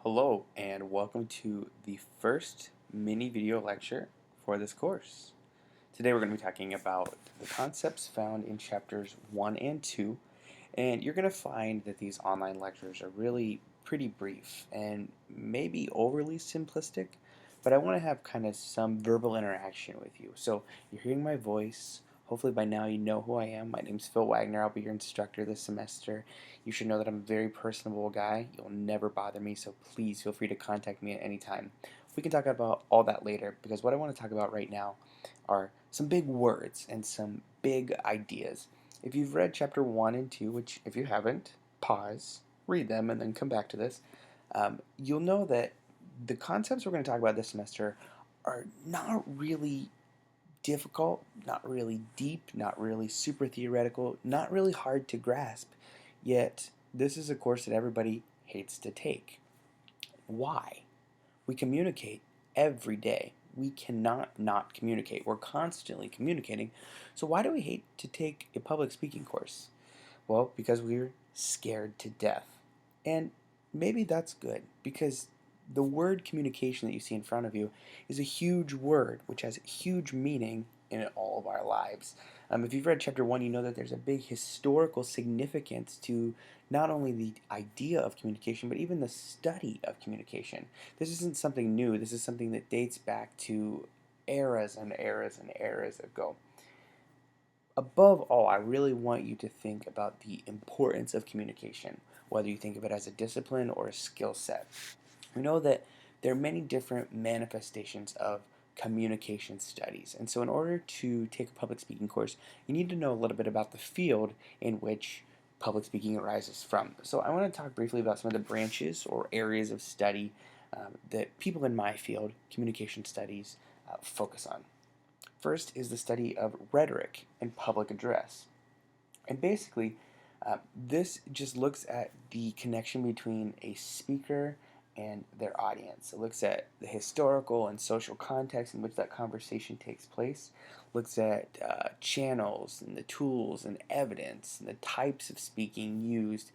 Hello and welcome to the first mini video lecture for this course. Today we're going to be talking about the concepts found in chapters 1 and 2, and you're going to find that these online lectures are really pretty brief and maybe overly simplistic, but I want to have kind of some verbal interaction with you. So you're hearing my voice. Hopefully by now you know who I am. My name's Phil Wagner. I'll be your instructor this semester. You should know that I'm a very personable guy. You'll never bother me, so please feel free to contact me at any time. We can talk about all that later because what I want to talk about right now are some big words and some big ideas. If you've read chapter 1 and 2, which if you haven't, pause, read them, and then come back to this, you'll know that the concepts we're going to talk about this semester are not really difficult, not really deep, not really super theoretical, not really hard to grasp. Yet, this is a course that everybody hates to take. Why? We communicate every day. We cannot not communicate. We're constantly communicating. So why do we hate to take a public speaking course? Well, because we're scared to death. And maybe that's good because the word communication that you see in front of you is a huge word which has huge meaning in all of our lives. If you've read chapter 1, you know that there's a big historical significance to not only the idea of communication, but even the study of communication. This isn't something new, this is something that dates back to eras and eras and eras ago. Above all, I really want you to think about the importance of communication, whether you think of it as a discipline or a skill set. We know that there are many different manifestations of communication studies. And so in order to take a public speaking course, you need to know a little bit about the field in which public speaking arises from. So I want to talk briefly about some of the branches or areas of study that people in my field, communication studies, focus on. First is the study of rhetoric and public address. And basically, this just looks at the connection between a speaker and their audience. It looks at the historical and social context in which that conversation takes place, looks at channels and the tools and evidence and the types of speaking used.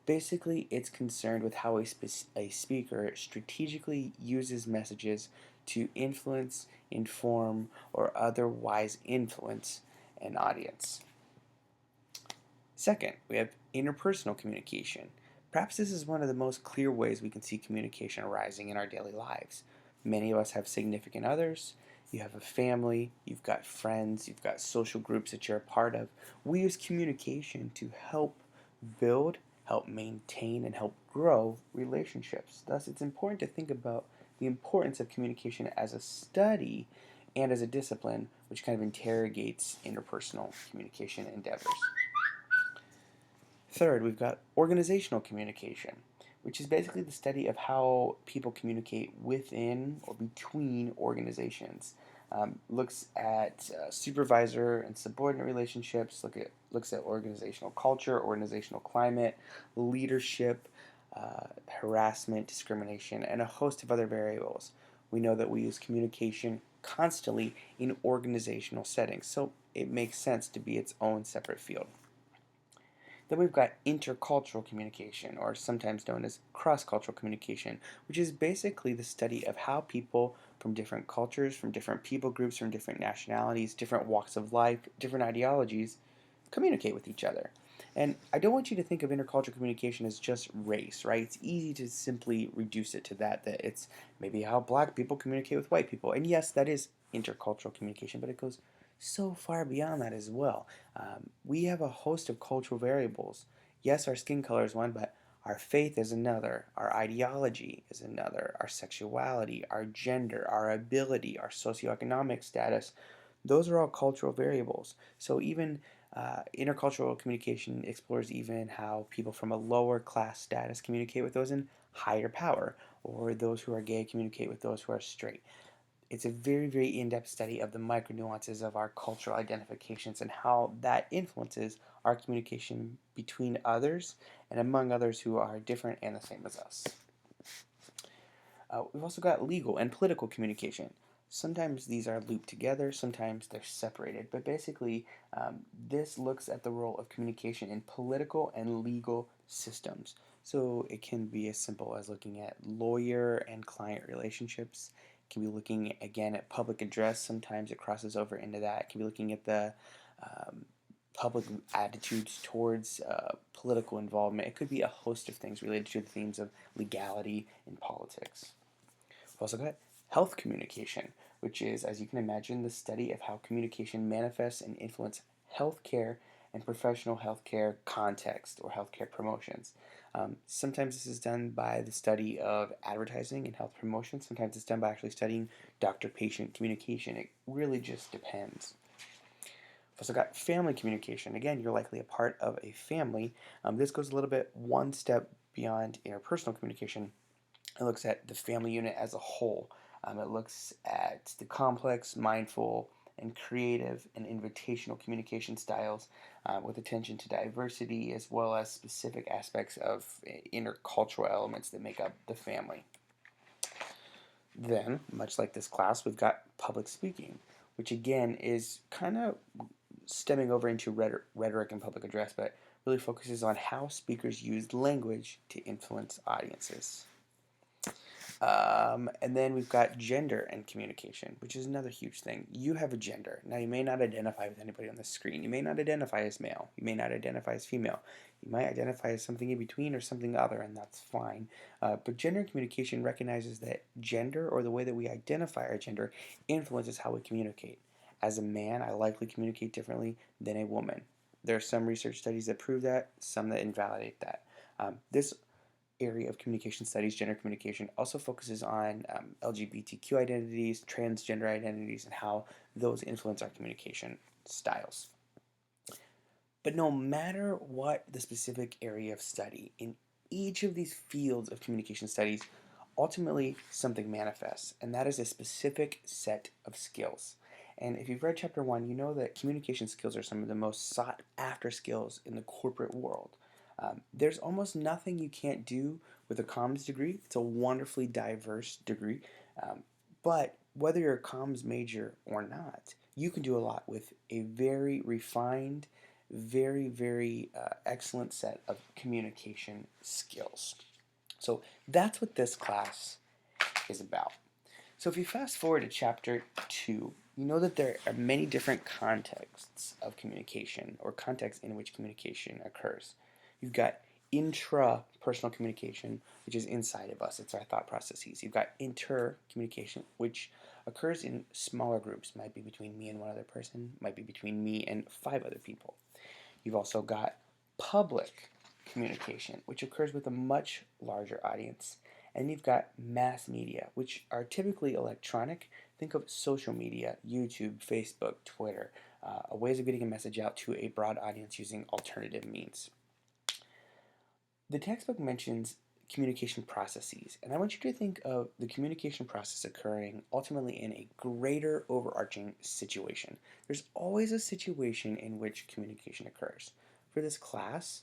Basically, it's concerned with how a speaker strategically uses messages to influence, inform, or otherwise influence an audience. Second, we have interpersonal communication. Perhaps this is one of the most clear ways we can see communication arising in our daily lives. Many of us have significant others. You have a family, you've got friends, you've got social groups that you're a part of. We use communication to help build, help maintain, and help grow relationships. Thus, it's important to think about the importance of communication as a study and as a discipline, which kind of interrogates interpersonal communication endeavors. Third, we've got organizational communication, which is basically the study of how people communicate within or between organizations. Looks at supervisor and subordinate relationships, looks at organizational culture, organizational climate, leadership, harassment, discrimination, and a host of other variables. We know that we use communication constantly in organizational settings, so it makes sense to be its own separate field. Then we've got intercultural communication, or sometimes known as cross-cultural communication, which is basically the study of how people from different cultures, from different people groups, from different nationalities, different walks of life, different ideologies, communicate with each other. And I don't want you to think of intercultural communication as just race, right? It's easy to simply reduce it to that it's maybe how black people communicate with white people. And yes, that is intercultural communication, but it goes so far beyond that as well. We have a host of cultural variables. Yes, our skin color is one, but our faith is another, our ideology is another, our sexuality, our gender, our ability, our socioeconomic status, those are all cultural variables. So even intercultural communication explores even how people from a lower class status communicate with those in higher power, or those who are gay communicate with those who are straight. It's a very, very in-depth study of the micro nuances of our cultural identifications and how that influences our communication between others and among others who are different and the same as us. We've also got legal and political communication. Sometimes these are looped together, sometimes they're separated, but basically this looks at the role of communication in political and legal systems. So it can be as simple as looking at lawyer and client relationships. It can be looking again at public address. Sometimes it crosses over into that. It can be looking at the um, public attitudes towards political involvement. It could be a host of things related to the themes of legality and politics. We've also got health communication, which is, as you can imagine, the study of how communication manifests and influences healthcare and professional healthcare context or healthcare promotions. Sometimes this is done by the study of advertising and health promotion. Sometimes it's done by actually studying doctor-patient communication. It really just depends. We've also got family communication. Again, you're likely a part of a family. This goes a little bit one step beyond interpersonal communication. It looks at the family unit as a whole. It looks at the complex, mindful, and creative and invitational communication styles with attention to diversity as well as specific aspects of intercultural elements that make up the family. Then, much like this class, we've got public speaking, which again is kind of stemming over into rhetoric and public address, but really focuses on how speakers use language to influence audiences. And then we've got gender and communication, which is another huge thing. You have a gender. Now, you may not identify with anybody on the screen. You may not identify as male. You may not identify as female. You might identify as something in between or something other, and that's fine. But gender communication recognizes that gender, or the way that we identify our gender, influences how we communicate. As a man, I likely communicate differently than a woman. There are some research studies that prove that, some that invalidate that. This area of communication studies, gender communication, also focuses on LGBTQ identities, transgender identities, and how those influence our communication styles. But no matter what the specific area of study, in each of these fields of communication studies, ultimately something manifests, and that is a specific set of skills. And if you've read chapter 1, you know that communication skills are some of the most sought after skills in the corporate world. There's almost nothing you can't do with a comms degree. It's a wonderfully diverse degree. But whether you're a comms major or not, you can do a lot with a very refined, very excellent set of communication skills. So that's what this class is about. So if you fast forward to chapter 2, you know that there are many different contexts of communication, or contexts in which communication occurs. You've got intrapersonal communication, which is inside of us. It's our thought processes. You've got intercommunication, which occurs in smaller groups. Might be between me and one other person. Might be between me and 5 other people. You've also got public communication, which occurs with a much larger audience. And you've got mass media, which are typically electronic. Think of social media, YouTube, Facebook, Twitter, ways of getting a message out to a broad audience using alternative means. The textbook mentions communication processes, and I want you to think of the communication process occurring ultimately in a greater overarching situation. There's always a situation in which communication occurs. For this class,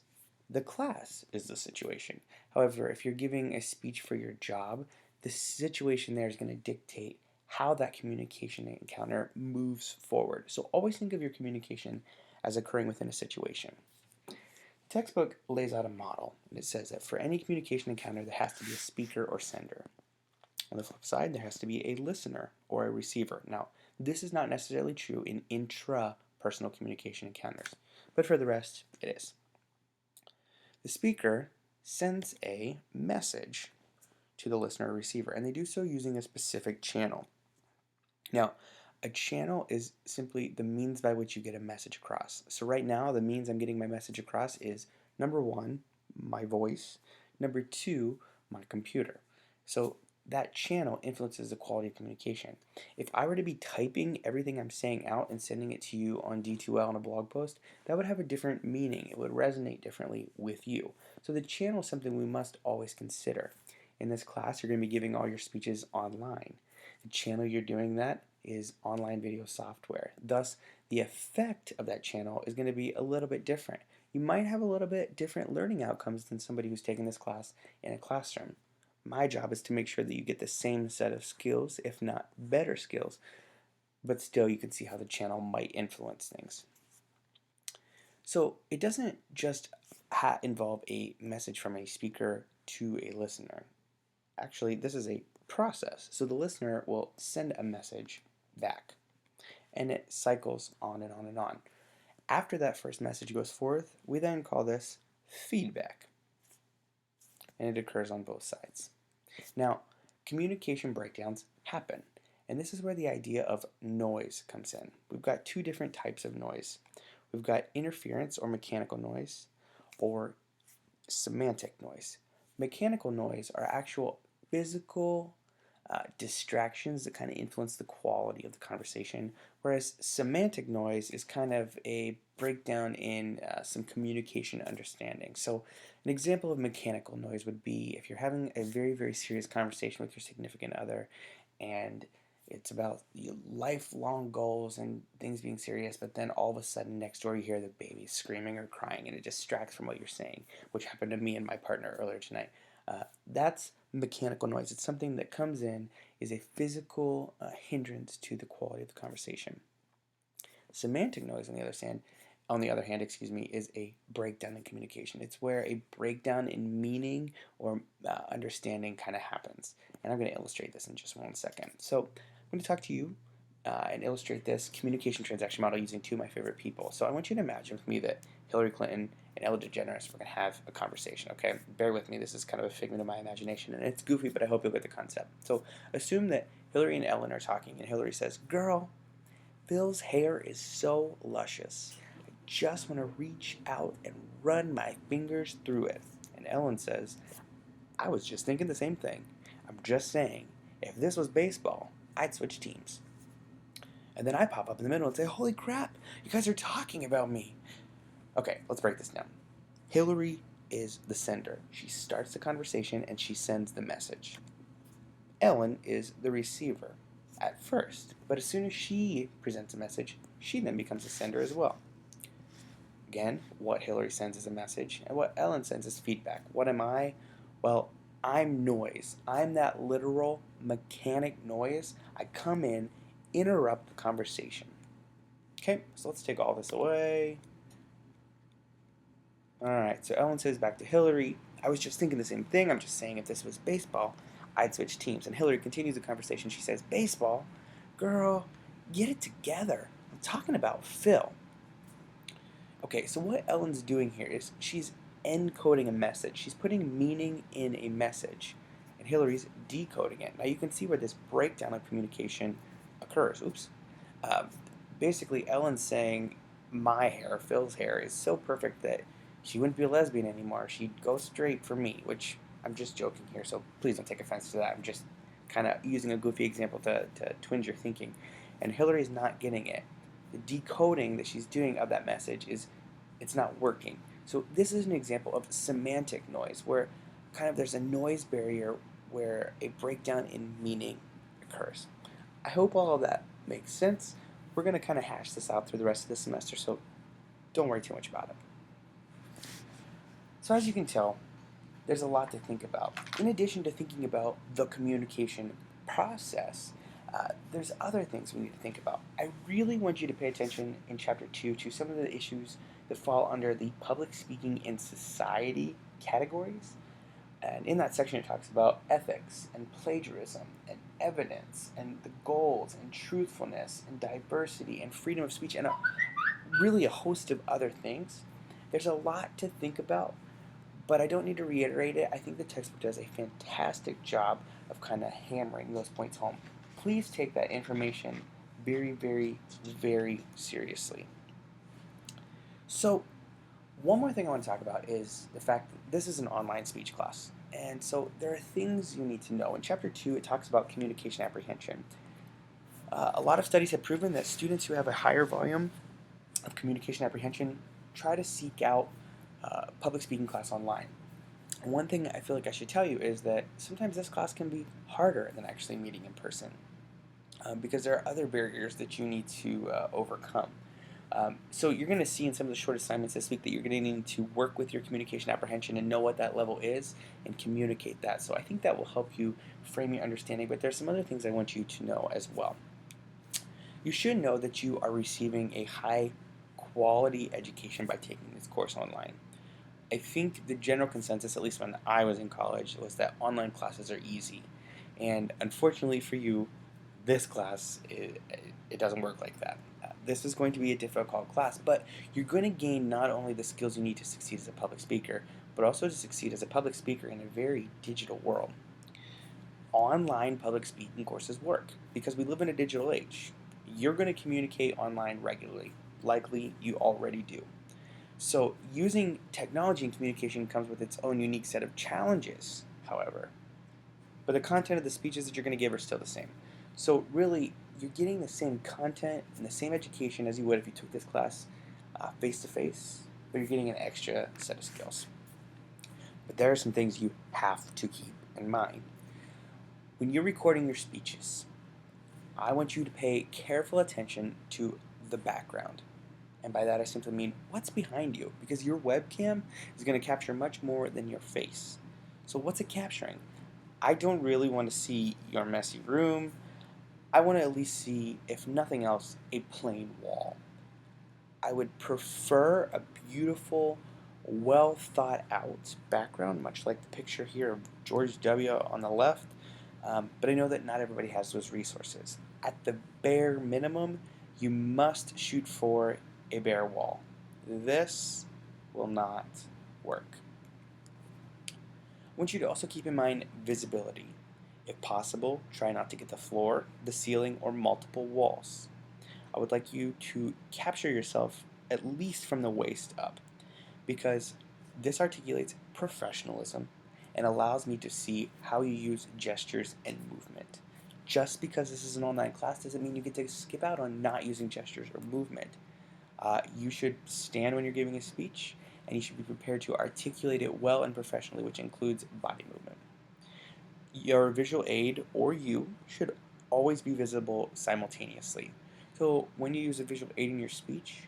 the class is the situation. However, if you're giving a speech for your job, the situation there is going to dictate how that communication encounter moves forward. So always think of your communication as occurring within a situation. The textbook lays out a model, and it says that for any communication encounter, there has to be a speaker or sender. On the flip side, there has to be a listener or a receiver. Now, this is not necessarily true in intrapersonal communication encounters, but for the rest, it is. The speaker sends a message to the listener or receiver, and they do so using a specific channel. Now, a channel is simply the means by which you get a message across. So right now, the means I'm getting my message across is, number 1, my voice, number 2, my computer. So that channel influences the quality of communication. If I were to be typing everything I'm saying out and sending it to you on D2L on a blog post, that would have a different meaning. It would resonate differently with you. So the channel is something we must always consider. In this class, you're going to be giving all your speeches online. The channel you're doing that is online video software. Thus, the effect of that channel is going to be a little bit different. You might have a little bit different learning outcomes than somebody who's taking this class in a classroom. My job is to make sure that you get the same set of skills, if not better skills, but still you can see how the channel might influence things. So it doesn't just involve a message from a speaker to a listener. Actually, this is a process. So the listener will send a message back, and it cycles on and on and on. After that first message goes forth, we then call this feedback, and it occurs on both sides. Now, communication breakdowns happen, and this is where the idea of noise comes in. We've got two different types of noise. We've got interference or mechanical noise, or semantic noise. Mechanical noise are actual physical distractions that kind of influence the quality of the conversation, whereas semantic noise is kind of a breakdown in some communication understanding. So an example of mechanical noise would be if you're having a very, very serious conversation with your significant other, and it's about lifelong goals and things being serious, but then all of a sudden next door you hear the baby screaming or crying, and it distracts from what you're saying, which happened to me and my partner earlier tonight. That's mechanical noise. It's something that comes in, is a physical hindrance to the quality of the conversation. Semantic noise, on the other hand, is a breakdown in communication. It's where a breakdown in meaning or understanding kind of happens. And I'm going to illustrate this in just 1 second. So I'm going to talk to you and illustrate this communication transaction model using two of my favorite people. So I want you to imagine with me that Hillary Clinton and Ellen DeGeneres were going to have a conversation, okay? Bear with me, this is kind of a figment of my imagination, and it's goofy, but I hope you'll get the concept. So assume that Hillary and Ellen are talking, and Hillary says, "Girl, Phil's hair is so luscious. I just want to reach out and run my fingers through it." And Ellen says, "I was just thinking the same thing. I'm just saying, if this was baseball, I'd switch teams." And then I pop up in the middle and say, "Holy crap, you guys are talking about me." Okay, let's break this down. Hillary is the sender. She starts the conversation and she sends the message. Ellen is the receiver at first, but as soon as she presents a message, she then becomes a sender as well. Again, what Hillary sends is a message, and what Ellen sends is feedback. What am I? Well, I'm noise. I'm that literal mechanic noise. I come in, interrupt the conversation. Okay, so let's take all this away. Alright, so Ellen says back to Hillary, "I was just thinking the same thing. I'm just saying if this was baseball, I'd switch teams." And Hillary continues the conversation. She says, "Baseball? Girl, get it together. I'm talking about Phil." Okay, so what Ellen's doing here is she's encoding a message. She's putting meaning in a message, and Hillary's decoding it. Now you can see where this breakdown of communication occurs. Oops. Um, Basically, Ellen's saying, my hair, Phil's hair, is so perfect that she wouldn't be a lesbian anymore. She'd go straight for me, which I'm just joking here, so please don't take offense to that. I'm just kind of using a goofy example to twinge your thinking. And Hillary's not getting it. The decoding that she's doing of that message it's not working. So this is an example of semantic noise, where kind of there's a noise barrier where a breakdown in meaning occurs. I hope all of that makes sense. We're going to kind of hash this out through the rest of the semester, so don't worry too much about it. So as you can tell, there's a lot to think about. In addition to thinking about the communication process, there's other things we need to think about. I really want you to pay attention in Chapter 2 to some of the issues that fall under the public speaking in society categories. And in that section it talks about ethics and plagiarism and evidence and the goals and truthfulness and diversity and freedom of speech and really a host of other things. There's a lot to think about, but I don't need to reiterate it. I think the textbook does a fantastic job of kind of hammering those points home. Please take that information very, very, very seriously. So, one more thing I want to talk about is the fact that this is an online speech class. And so there are things you need to know. In Chapter 2, it talks about communication apprehension. A lot of studies have proven that students who have a higher volume of communication apprehension try to seek out public speaking class online. One thing I feel like I should tell you is that sometimes this class can be harder than actually meeting in person because there are other barriers that you need to overcome. So you're going to see in some of the short assignments this week that you're going to need to work with your communication apprehension and know what that level is and communicate that. So I think that will help you frame your understanding, but there's some other things I want you to know as well. You should know that you are receiving a high quality education by taking this course online. I think the general consensus, at least when I was in college, was that online classes are easy. And unfortunately for you, this class, it doesn't work like that. This is going to be a difficult class, but you're going to gain not only the skills you need to succeed as a public speaker, but also to succeed as a public speaker in a very digital world. Online public speaking courses work because we live in a digital age. You're going to communicate online regularly. Likely you already do. So using technology in communication comes with its own unique set of challenges, however. But the content of the speeches that you're going to give are still the same. So really, you're getting the same content and the same education as you would if you took this class face-to-face, but you're getting an extra set of skills. But there are some things you have to keep in mind. When you're recording your speeches, I want you to pay careful attention to the background. And by that I simply mean what's behind you, because your webcam is going to capture much more than your face. So what's it capturing? I don't really want to see your messy room. I want to at least see, if nothing else, a plain wall. I would prefer a beautiful, well thought out background, much like the picture here of George W. on the left. But I know that not everybody has those resources. At the bare minimum, you must shoot for a bare wall. This will not work. I want you to also keep in mind visibility. If possible, try not to get the floor, the ceiling, or multiple walls. I would like you to capture yourself at least from the waist up, because this articulates professionalism and allows me to see how you use gestures and movement. Just because this is an online class doesn't mean you get to skip out on not using gestures or movement. You should stand when you're giving a speech, and you should be prepared to articulate it well and professionally, which includes body movement. Your visual aid, or you, should always be visible simultaneously. So when you use a visual aid in your speech,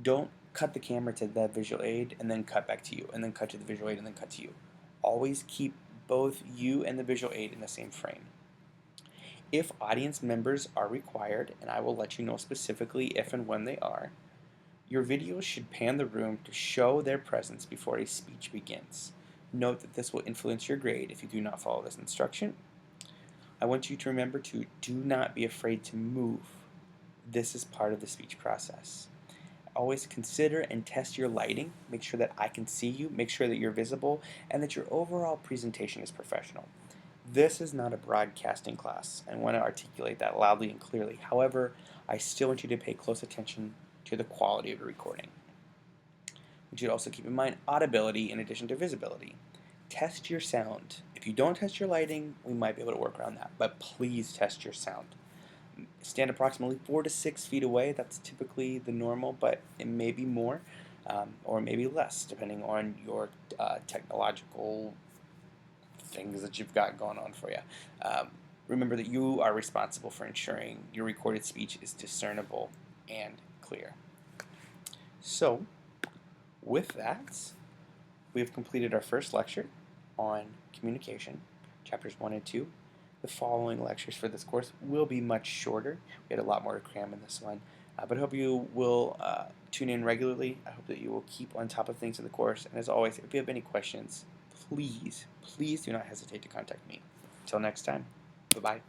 don't cut the camera to that visual aid and then cut back to you, and then cut to the visual aid and then cut to you. Always keep both you and the visual aid in the same frame. If audience members are required, and I will let you know specifically if and when they are, your videos should pan the room to show their presence before a speech begins. Note that this will influence your grade if you do not follow this instruction. I want you to remember to do not be afraid to move. This is part of the speech process. Always consider and test your lighting. Make sure that I can see you, make sure that you're visible, and that your overall presentation is professional. This is not a broadcasting class. I want to articulate that loudly and clearly. However, I still want you to pay close attention to the quality of the recording. You should also keep in mind audibility in addition to visibility. Test your sound. If you don't test your lighting, we might be able to work around that, but please test your sound. Stand approximately 4 to 6 feet away. That's typically the normal, but it may be more or maybe less depending on your technological things that you've got going on for you. Remember that you are responsible for ensuring your recorded speech is discernible and clear. So, with that, we have completed our first lecture on communication, chapters 1 and 2. The following lectures for this course will be much shorter. We had a lot more to cram in this one, but I hope you will tune in regularly. I hope that you will keep on top of things in the course. And as always, if you have any questions, please do not hesitate to contact me. Until next time, bye-bye.